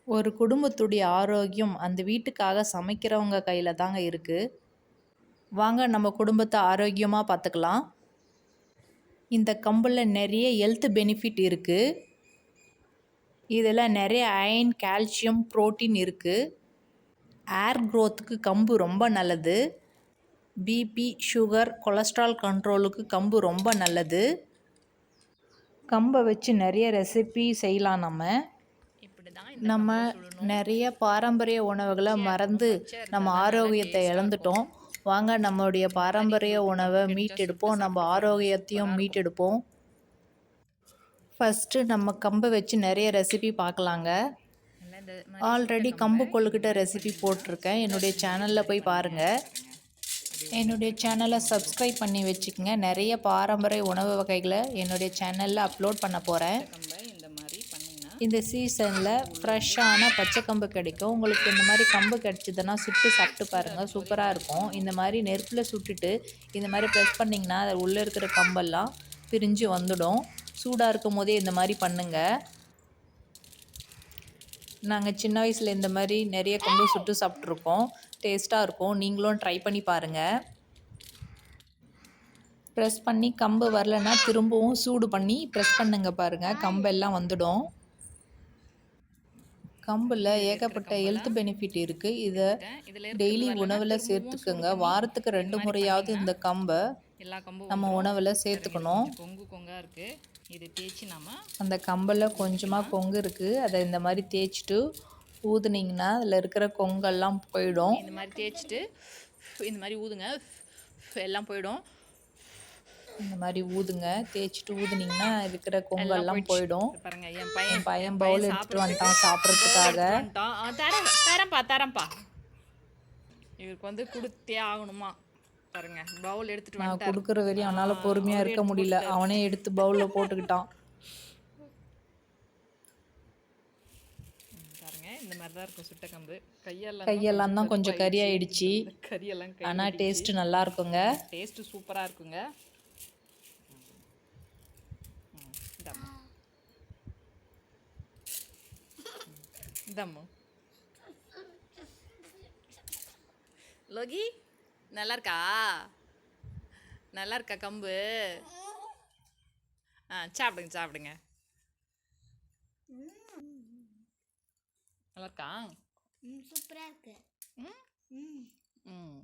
ஒரு குடும்பத்துடைய ஆரோக்கியம் அந்த வீட்டுக்காக சமைக்கிறவங்க கையில் தாங்க இருக்குது. வாங்க நம்ம குடும்பத்தை ஆரோக்கியமாக பார்த்துக்கலாம். இந்த கம்பில் நிறைய ஹெல்த் பெனிஃபிட் இருக்குது. இதில் நிறைய அயன், கால்சியம், புரோட்டீன் இருக்குது. ஏர் க்ரோத்துக்கு கம்பு ரொம்ப நல்லது. பிபி, சுகர், கொலஸ்ட்ரால் கண்ட்ரோலுக்கு கம்பு ரொம்ப நல்லது. கம்பை வச்சு நிறைய ரெசிபி செய்யலாம். நம்ம நிறைய பாரம்பரிய உணவுகளை மறந்து நம்ம ஆரோக்கியத்தை இழந்துட்டோம். வாங்க நம்மளுடைய பாரம்பரிய உணவை மீட்டெடுப்போம், நம்ம ஆரோக்கியத்தையும் மீட்டெடுப்போம். ஃபஸ்ட்டு நம்ம கம்பை வச்சு நிறைய ரெசிபி பார்க்கலாங்க. ஆல்ரெடி கம்பு கொழுக்கட்டை ரெசிபி போட்டிருக்கேன், என்னுடைய சேனலில் போய் பாருங்கள். என்னுடைய சேனலை சப்ஸ்கிரைப் பண்ணி வச்சுக்கோங்க. நிறைய பாரம்பரிய உணவு வகைகளை என்னுடைய சேனலில் அப்லோட் பண்ண போகிறேன். இந்த சீசனில் ஃப்ரெஷ்ஷான பச்சை கம்பு கிடைக்கும். உங்களுக்கு இந்த மாதிரி கம்பு கிடச்சிதுன்னா சுட்டு சாப்பிட்டு பாருங்கள், சூப்பராக இருக்கும். இந்த மாதிரி நெருப்பில் சுட்டுட்டு இந்த மாதிரி ப்ரெஸ் பண்ணிங்கன்னா அது உள்ளே இருக்கிற கம்பெல்லாம் பிரிஞ்சு வந்துடும். சூடாக இருக்கும் போதே இந்த மாதிரி பண்ணுங்கள். நாங்கள் சின்ன வயசில் இந்த மாதிரி நிறைய கம்பு சுட்டு சாப்பிட்ருக்கோம், டேஸ்ட்டாக இருக்கும். நீங்களும் ட்ரை பண்ணி பாருங்கள். ப்ரெஸ் பண்ணி கம்பு வரலைன்னா திரும்பவும் சூடு பண்ணி ப்ரெஸ் பண்ணுங்க பாருங்கள், கம்பெல்லாம் வந்துடும். கம்பில் ஏகப்பட்ட ஹெல்த் பெனிஃபிட் இருக்குது. இதை டெய்லி உணவில் சேர்த்துக்குங்க. வாரத்துக்கு 2 முறையாவது இந்த கம்பை நம்ம உணவில் சேர்த்துக்கணும். இது தேய்ச்சி அந்த கம்பில் கொஞ்சமாக கொங்கு இருக்குது, அதை இந்த மாதிரி தேய்ச்சிட்டு ஊதுனீங்கன்னா அதில் இருக்கிற கொங்கெல்லாம் போயிடும். இந்த மாதிரி தேய்ச்சிட்டு இந்த மாதிரி ஊதுங்க, எல்லாம் போயிடும். இந்த மாதிரி ஊதுங்க, தேய்ச்சிட்டு ஊதுனீங்கன்னா இருக்கிற கொங்கெல்லாம் போயிடும். பாருங்க, என் பையன் பவுல் எடுத்துகிட்டு வந்துட்டான் சாப்பிட்றதுக்காக. தரேன்ப்பா இவருக்கு வந்து கொடுத்தே ஆகணுமா பாருங்க. பவுல் எடுத்துட்டு நான் கொடுக்குற வரையும் அவனால் பொறுமையாக இருக்க முடியல, அவனே எடுத்து பவுலில் போட்டுக்கிட்டான். பாருங்க, இந்த மாதிரி தான் இருக்கும் சுட்ட கம்பு. கையெல்லாம் தான் கொஞ்சம் கறி ஆயிடுச்சு, ஆனால் டேஸ்ட்டு நல்லா இருக்குங்க. டேஸ்ட்டு சூப்பராக இருக்குங்க. தம்மு லோகி, நல்லா இருக்கா? நல்லா இருக்கா கம்பு? சாப்பிடுங்க சாப்பிடுங்க. நல்லா இருக்கா? சூப்பராக இருக்கு. ம் ம்